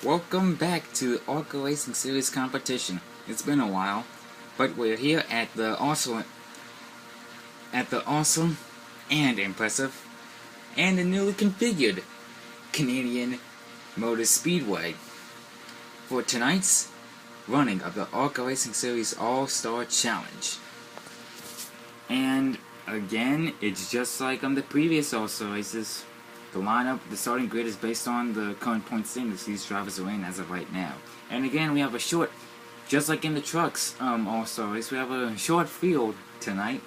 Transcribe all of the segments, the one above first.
Welcome back to ARCA Racing Series competition. It's been a while, but we're here at the awesome and impressive and the newly configured Canadian Motor Speedway for tonight's running of the ARCA Racing Series All-Star Challenge. And again, it's just like on the previous All-Star races. The lineup, the starting grid is based on the current point standings these drivers are in as of right now. And again, we have a short, just like in the trucks All-Star race, we have a short field tonight.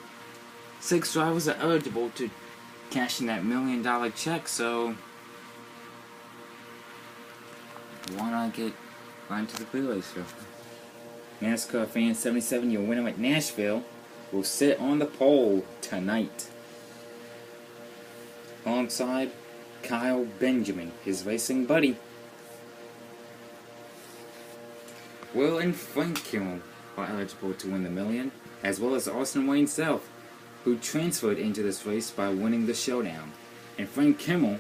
6 drivers are eligible to cash in that $1 million check, so why not get right into the pre-race show? NASCAR Fan 77, your winner at Nashville, will sit on the pole tonight alongside Kyle Benjamin, his racing buddy. Will and Frank Kimmel are eligible to win the $1 million, as well as Austin Wayne Self, who transferred into this race by winning the showdown, and Frank Kimmel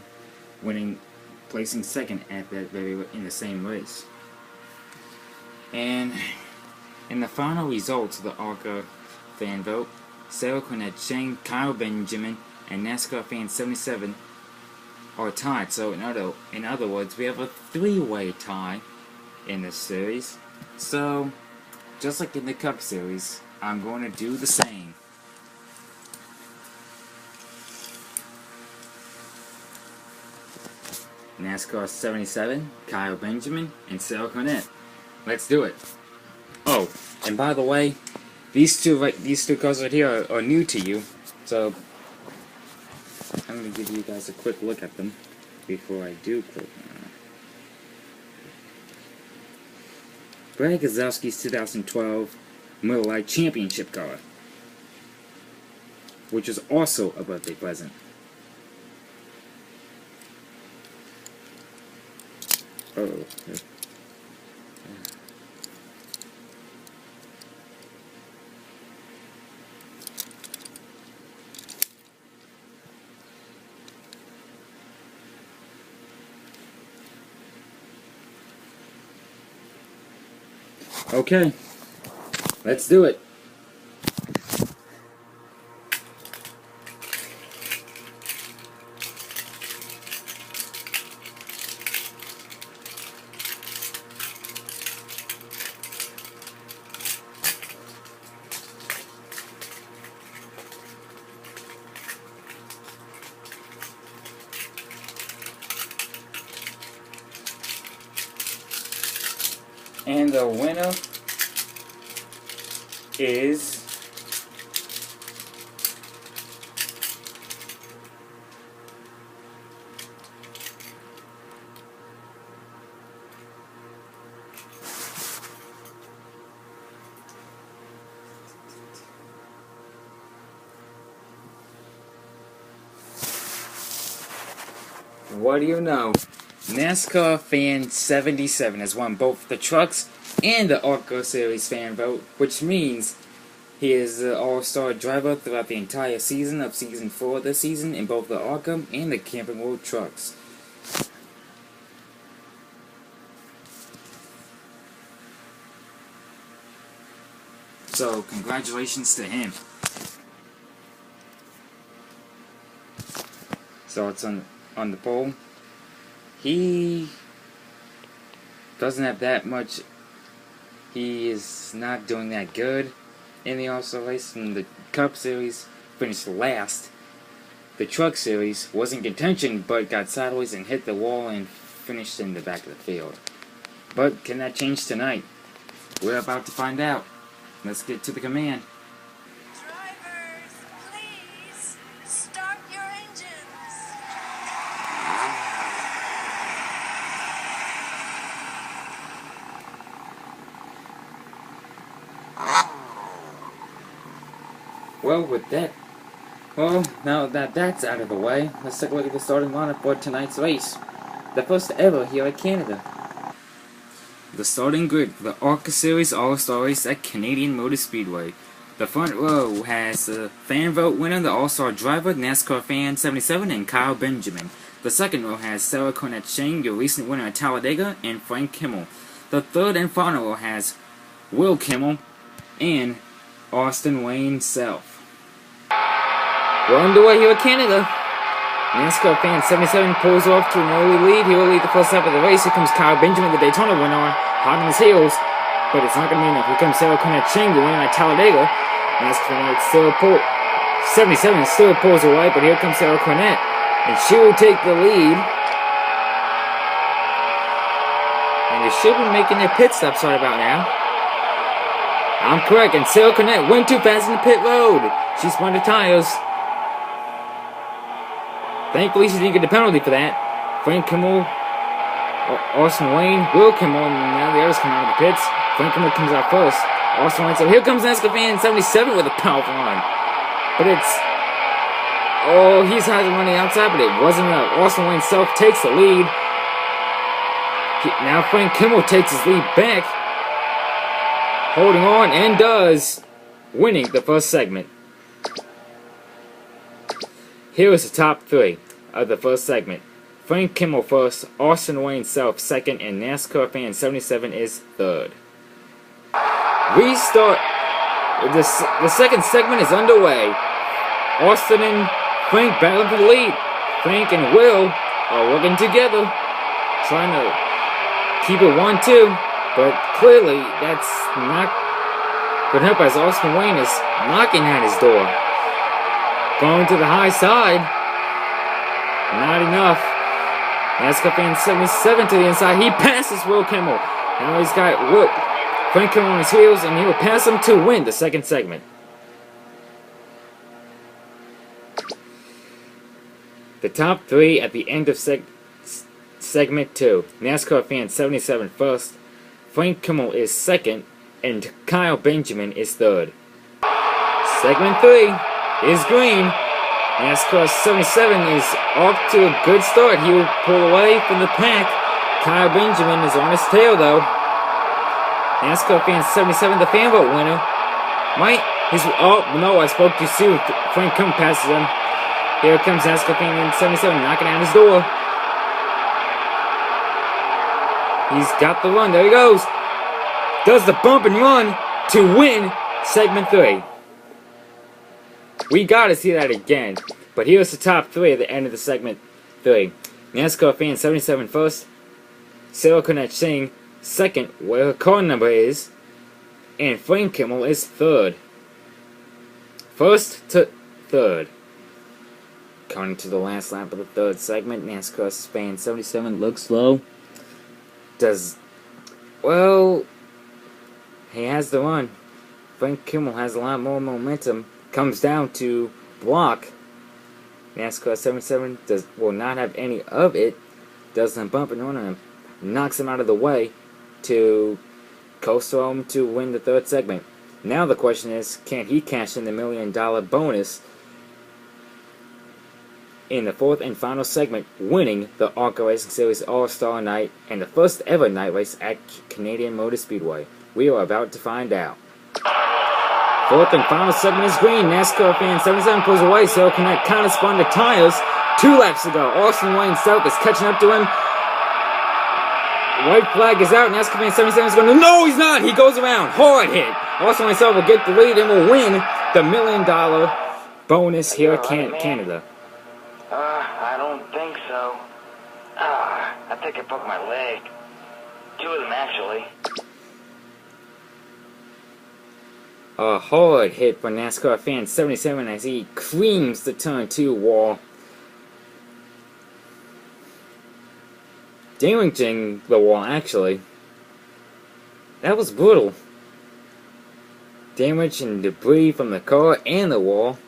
placing second at that in the same race. And in the final results of the ARCA fan vote, Sarah Cornett, Shane, Kyle Benjamin, and NASCAR Fan 77 are tied. So in other words, we have a 3-way tie in this series. So just like in the Cup Series, I'm going to do the same. NASCAR 77, Kyle Benjamin, and Sarah Cornett. Let's do it. Oh, and by the way, these two cars right here are new to you, so I'm going to give you guys a quick look at them before I do click on them. Brad Keselowski's 2012 Miller Lite Championship car, which is also a birthday present. Uh-oh. Okay, let's do it. And the winner is what do you know? NASCAR Fan 77 has won both the trucks and the ARCA Series fan vote, which means he is the all-star driver throughout the entire season of Season 4 this season in both the ARCA and the Camping World trucks. So, congratulations to him. So it's on the pole. He doesn't have that much. He is not doing that good in the All-Star race. In the Cup Series, finished last. The Truck Series was in contention, but got sideways and hit the wall and finished in the back of the field. But can that change tonight? We're about to find out. Let's get to the command. Drivers, please start your engines. Well, now that that's out of the way, let's take a look at the starting lineup for tonight's race. The first ever here at Canada. The starting grid for the ARCA Series All-Star Race at Canadian Motor Speedway. The front row has the fan vote winner, the All-Star driver, NASCAR Fan 77, and Kyle Benjamin. The second row has Sarah Cornett Shane, your recent winner at Talladega, and Frank Kimmel. The third and final row has Will Kimmel and Austin Wayne Self. We're underway here at Canada. NASCAR fan 77 pulls off to an early lead. He will lead the first lap of the race. Here comes Kyle Benjamin, the Daytona winner, hot on his heels. But it's not going to be enough. Here comes Sarah Cornett Shane, the winner at Talladega. NASCAR still 77 still pulls away, but here comes Sarah Cornett. And she will take the lead. And they should be making their pit stops right about now. I'm correct, and Sarah Cornett went too fast in the pit road. She spun her tires. Thankfully, she didn't get the penalty for that. Frank Kimmel, Austin Wayne, Will Kimmel, and now the others come out of the pits. Frank Kimmel comes out first. Austin Wayne, so here comes NASCAR fan 77 with a powerful run. But it's... Oh, he's had him on the outside, but it wasn't enough. Austin Wayne Self takes the lead. Now Frank Kimmel takes his lead back. Holding on, and does. Winning the first segment. Here is the top three of the first segment. Frank Kimmel first, Austin Wayne Self second, and NASCAR fan 77 is third. We start... The second segment is underway. Austin and Frank battling for the lead. Frank and Will are working together, trying to keep it 1-2, but clearly that's not going to help as Austin Wayne is knocking at his door. Going to the high side. Not enough. NASCAR fan 77 to the inside. He passes Will Kimmel. Now he's got Frank Kimmel on his heels, and he will pass him to win the second segment. The top three at the end of segment 2. NASCAR fan 77 first. Frank Kimmel is second, and Kyle Benjamin is third. Segment 3 is green. NASCAR 77 is off to a good start. He will pull away from the pack. Kyle Benjamin is on his tail, though. NASCAR fan 77, the fan vote winner. Oh, no, I spoke too soon. Frank Kimmel passes him. Here comes NASCAR fan 77 knocking at his door. He's got the run. There he goes. Does the bump and run to win segment 3. We gotta see that again. But here's the top three at the end of the segment 3. NASCAR fan 77 first. Sarah Cornett Shane second, where her car number is. And Frank Kimmel is third. First to third. Coming to the last lap of the third segment, NASCAR fan 77 looks low. Well, he has the run. Frank Kimmel has a lot more momentum. Comes down to block. NASCAR 77 will not have any of it. Doesn't bump and run him. Knocks him out of the way to coast home to win the third segment. Now the question is, can he cash in the $1 million bonus in the fourth and final segment, winning the ARCA Racing Series All-Star Night and the first ever night race at Canadian Motor Speedway? We are about to find out. Fourth and final segment is green. NASCAR fan 77 pulls away. Sarah Cornett kind of spun the tires 2 laps ago. Austin Wayne Self is catching up to him. White flag is out. NASCAR fan 77 is going to... No, he's not! He goes around. Hard hit. Austin Wayne Self will get the lead and will win the $1 million bonus here at Canada. I don't think so. I think I broke my leg. 2 of them, actually. A hard hit for NASCAR fan 77 as he creams the turn 2 wall. Damaging the wall, actually. That was brutal. Damage and debris from the car and the wall.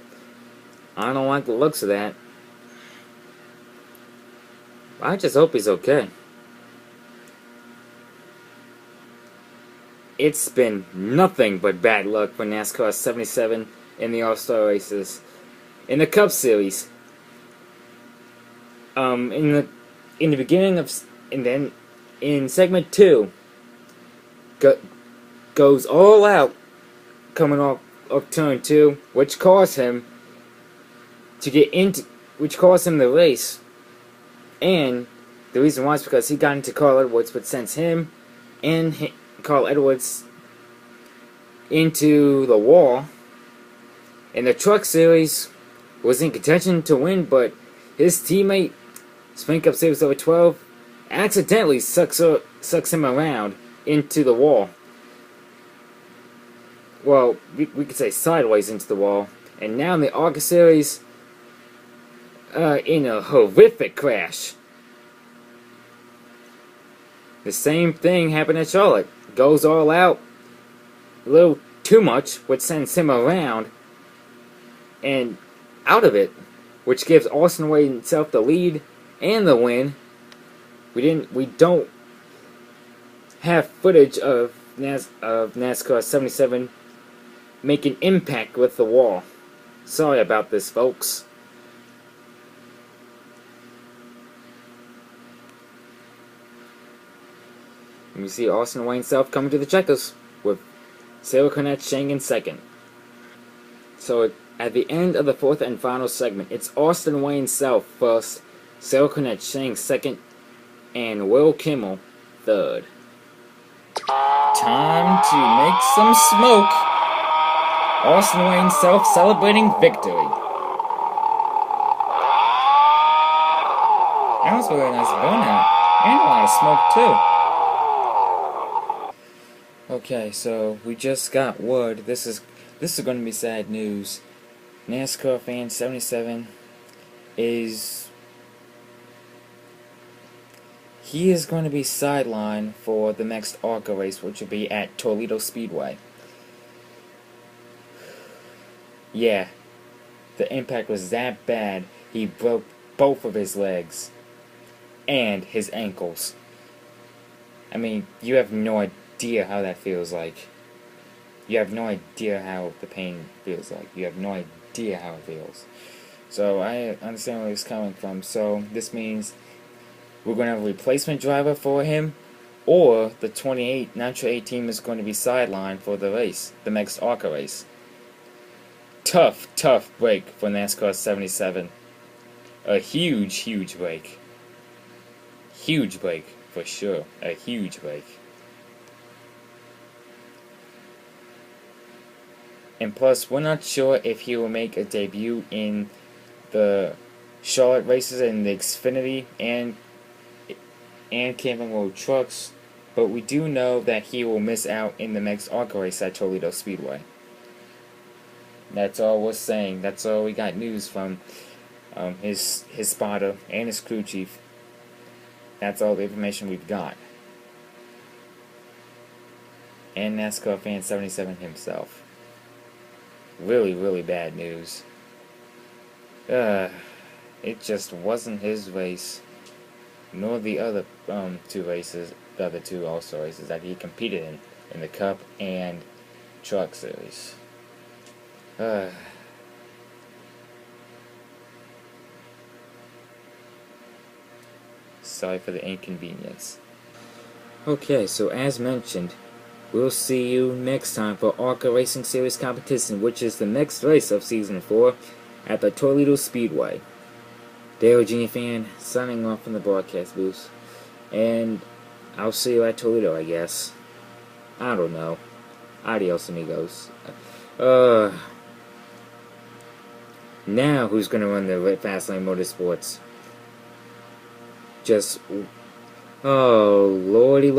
I don't like the looks of that. I just hope he's okay. It's been nothing but bad luck for NASCAR 77 in the All-Star races. In the Cup Series. In the beginning of... And then in segment 2, goes all out coming off of turn 2, which caused him to get into... Which caused him to race And the reason why is because he got into Carl Edwards, which sends him and Carl Edwards into the wall. And the Truck Series was in contention to win, but his teammate, Spring Cup Series over 12, accidentally sucks him around into the wall. Well, we could say sideways into the wall. And now in the ARCA Series, in a horrific crash. The same thing happened at Charlotte. Goes all out, a little too much, which sends him around and out of it, which gives Austin Wade himself the lead and the win. We don't have footage of NASCAR 77 making impact with the wall. Sorry about this, folks. And we see Austin Wayne himself coming to the checkers with Sarah Cornett Shang in second. So at the end of the fourth and final segment, it's Austin Wayne Self first, Sarah Cornett Shang second, and Will Kimmel third. Time to make some smoke. Austin Wayne Self celebrating victory. That was a really nice burnout. And a lot of smoke too. Okay, so we just got word. This is going to be sad news. NASCAR fan 77 is going to be sidelined for the next ARCA race, which will be at Toledo Speedway. Yeah, the impact was that bad, he broke both of his legs and his ankles. I mean, you have no idea how that feels like. You have no idea how the pain feels like. You have no idea how it feels. So I understand where he's coming from. So this means we're going to have a replacement driver for him, or the 28 Nitro 8 team is going to be sidelined for the race, the next ARCA race. Tough break for NASCAR 77. A huge break. Huge break, for sure. A huge break. And plus, we're not sure if he will make a debut in the Charlotte races in the Xfinity and Camping World Trucks, but we do know that he will miss out in the next ARCA race at Toledo Speedway. That's all we're saying. That's all we got news from his spotter and his crew chief. That's all the information we've got. And NASCAR fan 77 himself. Really bad news. It just wasn't his race, nor the other two races, the other two All-Star races that he competed in the Cup and Truck Series. Sorry for the inconvenience. Okay, so as mentioned, we'll see you next time for ARCA Racing Series competition, which is the next race of Season 4 at the Toledo Speedway. Dale Jr. fan, signing off from the broadcast booth. And I'll see you at Toledo, I guess. I don't know. Adios, amigos. Now, who's going to run the Fastlane Motorsports? Just... Oh, lordy.